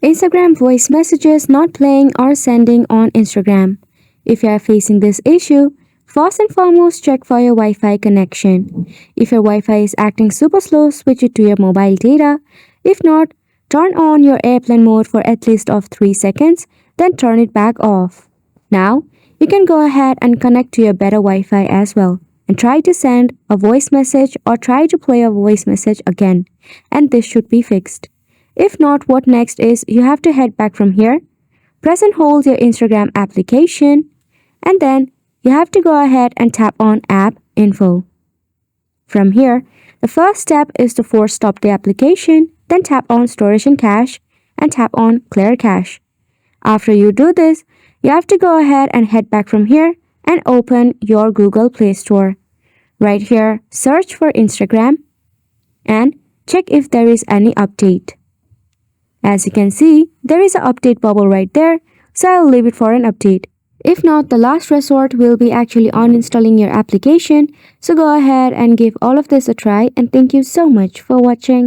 Instagram voice messages not playing or sending on Instagram. If you are facing this issue, first and foremost check for your Wi-Fi connection. If your Wi-Fi is acting super slow, switch it to your mobile data. If not, turn on your airplane mode for at least of 3 seconds, then turn it back off. Now, you can go ahead and connect to your better Wi-Fi as well and try to send a voice message or try to play a voice message again, and this should be fixed. If not, what next is you have to head back from here, press and hold your Instagram application, and then you have to go ahead and tap on App Info. From here, the first step is to force stop the application, then tap on Storage and Cache and tap on Clear Cache. After you do this, you have to go ahead and head back from here and open your Google Play Store. Right here, search for Instagram and check if there is any update. As you can see, there is an update bubble right there, so I'll leave it for an update. If not, the last resort will be actually uninstalling your application, so go ahead and give all of this a try, and thank you so much for watching.